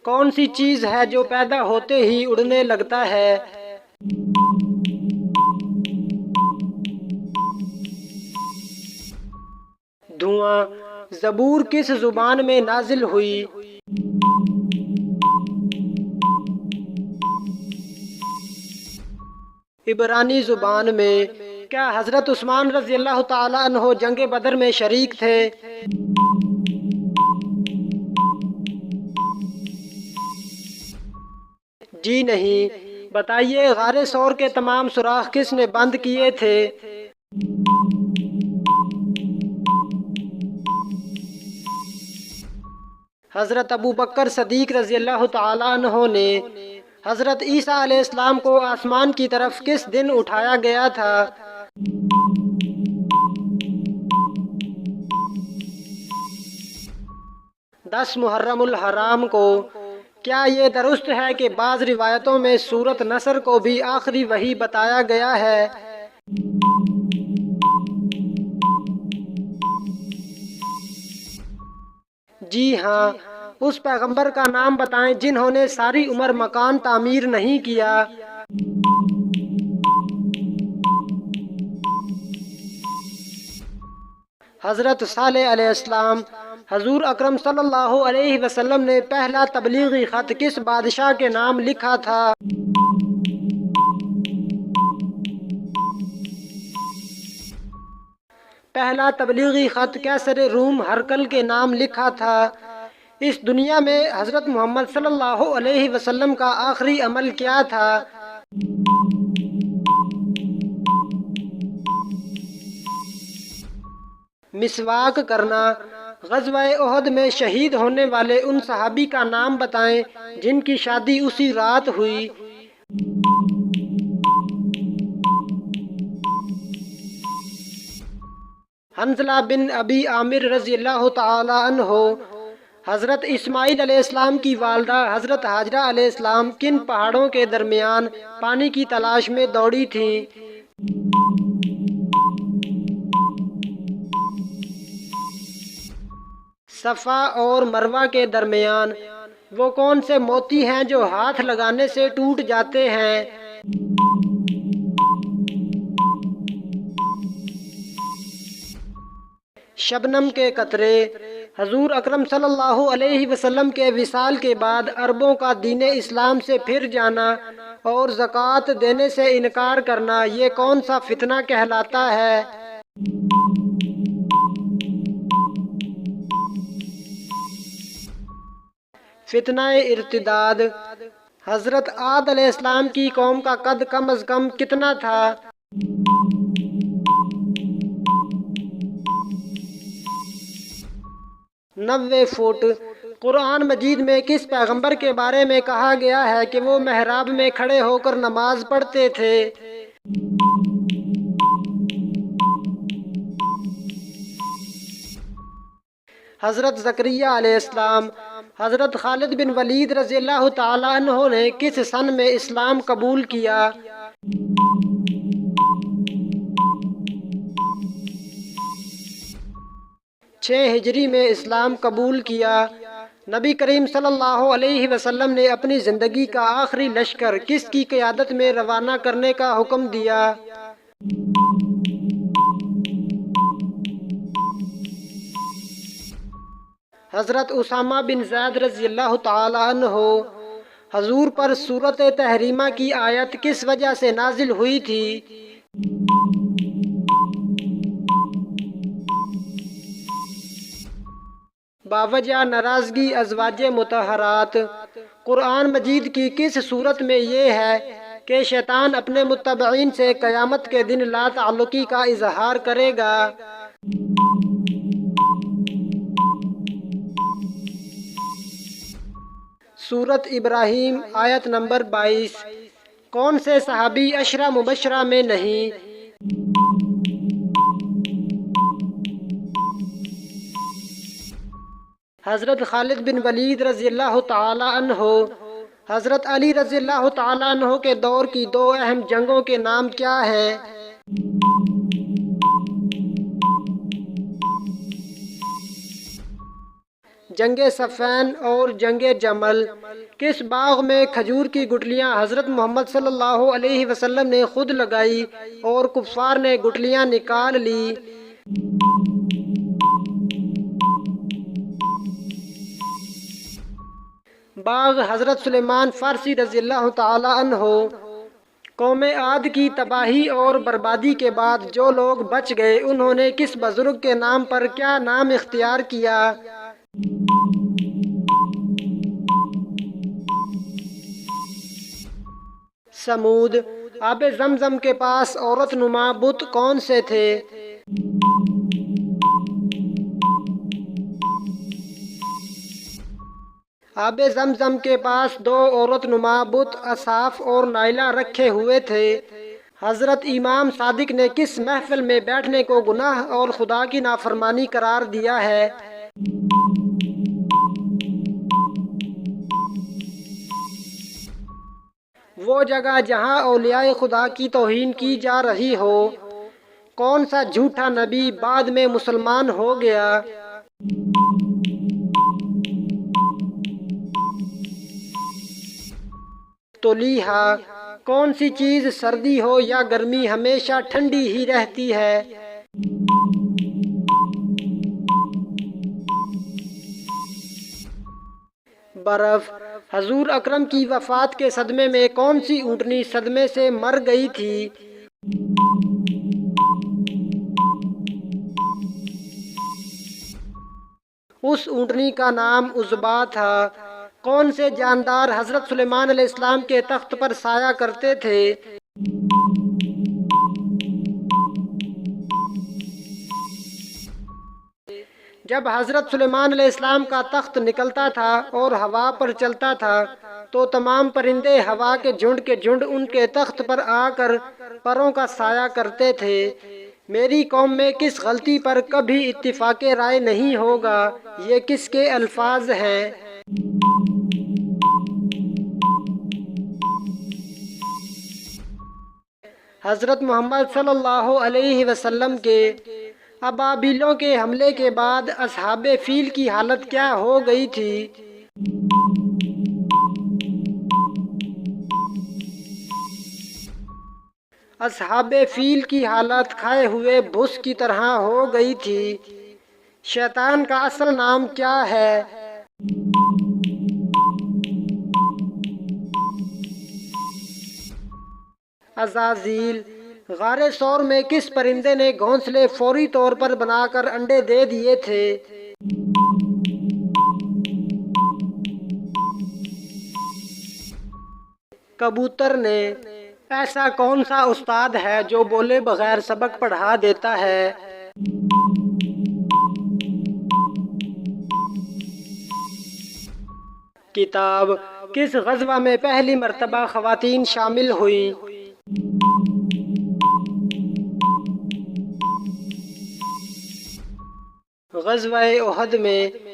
کون سی چیز ہے جو پیدا ہوتے ہی اڑنے لگتا ہے؟ دھواں۔ زبور کس زبان میں نازل ہوئی؟ عبرانی زبان میں۔ کیا حضرت عثمان رضی اللہ تعالیٰ عنہ جنگ بدر میں شریک تھے؟ جی نہیں۔ بتائیے غار ثور کے تمام سوراخ کس نے بند کیے تھے؟ حضرت ابوبکر صدیق رضی اللہ تعالیٰ عنہ نے۔ حضرت عیسیٰ علیہ السلام کو آسمان کی طرف کس دن اٹھایا گیا تھا؟ دس محرم الحرام کو۔ کیا یہ درست ہے کہ بعض روایتوں میں سورۃ نصر کو بھی آخری وحی بتایا گیا ہے؟ جی ہاں۔ اس پیغمبر کا نام بتائیں جنہوں نے ساری عمر مکان تعمیر نہیں کیا۔ حضرت صالح علیہ السلام۔ حضور اکرم صلی اللہ علیہ وسلم نے پہلا تبلیغی خط کس بادشاہ کے نام لکھا تھا؟ پہلا تبلیغی خط قیصر روم ہرقل کے نام لکھا تھا۔ اس دنیا میں حضرت محمد صلی اللہ علیہ وسلم کا آخری عمل کیا تھا؟ مسواک کرنا۔ غزوہ احد میں شہید ہونے والے ان صحابی کا نام بتائیں جن کی شادی اسی رات ہوئی۔ حنظلہ بن ابی عامر رضی اللہ تعالی عنہ۔ حضرت اسماعیل علیہ السلام کی والدہ حضرت ہاجرہ علیہ السلام کن پہاڑوں کے درمیان پانی کی تلاش میں دوڑی تھیں؟ صفا اور مروہ کے درمیان۔ وہ کون سے موتی ہیں جو ہاتھ لگانے سے ٹوٹ جاتے ہیں؟ شبنم کے قطرے۔ حضور اکرم صلی اللہ علیہ وسلم کے وصال کے بعد عربوں کا دین اسلام سے پھر جانا اور زکوٰۃ دینے سے انکار کرنا، یہ کون سا فتنہ کہلاتا ہے؟ فتنہ ارتداد۔ حضرت عاد علیہ السلام کی قوم کا قد کم از کم کتنا تھا؟ 90 فٹ۔ قرآن مجید میں کس پیغمبر کے بارے میں کہا گیا ہے کہ وہ محراب میں کھڑے ہو کر نماز پڑھتے تھے؟ حضرت زکریا علیہ السلام۔ حضرت خالد بن ولید رضی اللہ تعالیٰ عنہ نے کس سن میں اسلام قبول کیا؟ 6 ہجری میں اسلام قبول کیا۔ نبی کریم صلی اللہ علیہ وسلم نے اپنی زندگی کا آخری لشکر کس کی قیادت میں روانہ کرنے کا حکم دیا؟ حضرت اسامہ بن زید رضی اللہ تعالی عنہ۔ حضور پر سورۃ تحریمہ کی آیت کس وجہ سے نازل ہوئی تھی؟ باوجہ ناراضگی ازواج مطہرات۔ قرآن مجید کی کس صورت میں یہ ہے کہ شیطان اپنے متبعین سے قیامت کے دن لا تعلقی کا اظہار کرے گا؟ سورۃ ابراہیم آیت نمبر 22۔ کون سے صحابی عشرہ مبشرہ میں نہیں؟ حضرت خالد بن ولید رضی اللہ تعالی عنہ۔ حضرت علی رضی اللہ تعالی عنہ کے دور کی 2 اہم جنگوں کے نام کیا ہیں؟ جنگ صفین اور جنگ جمل؟ کس باغ میں کھجور کی گٹلیاں حضرت محمد صلی اللہ علیہ وسلم نے خود لگائی اور کفار نے گٹلیاں نکال لی؟ باغ حضرت سلیمان فارسی رضی اللہ تعالی عنہ۔ قوم عاد کی تباہی اور بربادی کے بعد جو لوگ بچ گئے انہوں نے کس بزرگ کے نام پر کیا نام اختیار کیا؟ سمود۔ آب زمزم کے پاس عورت نما بت کون سے تھے؟ آب زمزم کے پاس دو عورت نما بت اصحاف اور نائلہ رکھے ہوئے تھے۔ حضرت امام صادق نے کس محفل میں بیٹھنے کو گناہ اور خدا کی نافرمانی قرار دیا ہے؟ وہ جگہ جہاں اولیاء خدا کی توہین کی جا رہی ہو۔ کون سا جھوٹا نبی بعد میں مسلمان ہو گیا؟ تولیہا۔ کون سی چیز سردی ہو یا گرمی ہمیشہ ٹھنڈی ہی رہتی ہے؟ برف۔ حضور اکرم کی وفات کے صدمے میں کون سی اونٹنی صدمے سے مر گئی تھی؟ اس اونٹنی کا نام عزبا تھا۔ کون سے جاندار حضرت سلیمان علیہ السلام کے تخت پر سایہ کرتے تھے؟ جب حضرت سلیمان علیہ السلام کا تخت نکلتا تھا اور ہوا پر چلتا تھا تو تمام پرندے ہوا کے جھنڈ ان کے تخت پر آ کر پروں کا سایہ کرتے تھے۔ میری قوم میں کس غلطی پر کبھی اتفاق رائے نہیں ہوگا؟ یہ کس کے الفاظ ہیں؟ حضرت محمد صلی اللہ علیہ وسلم کے ابابیلوں کے حملے کے بعد اصحاب فیل کی حالت کیا ہو گئی تھی؟ اصحاب فیل کی حالت کھائے ہوئے بھس کی طرح ہو گئی تھی۔ شیطان کا اصل نام کیا ہے؟ عزازیل۔ غار ثور میں کس پرندے نے گھونسلے فوری طور پر بنا کر انڈے دے دیے تھے؟ کبوتر نے۔ ایسا کون سا استاد ہے جو بولے بغیر سبق پڑھا دیتا ہے؟ کتاب۔ کس غزوہ میں پہلی مرتبہ خواتین شامل ہوئیں؟ غزوہ احد میں۔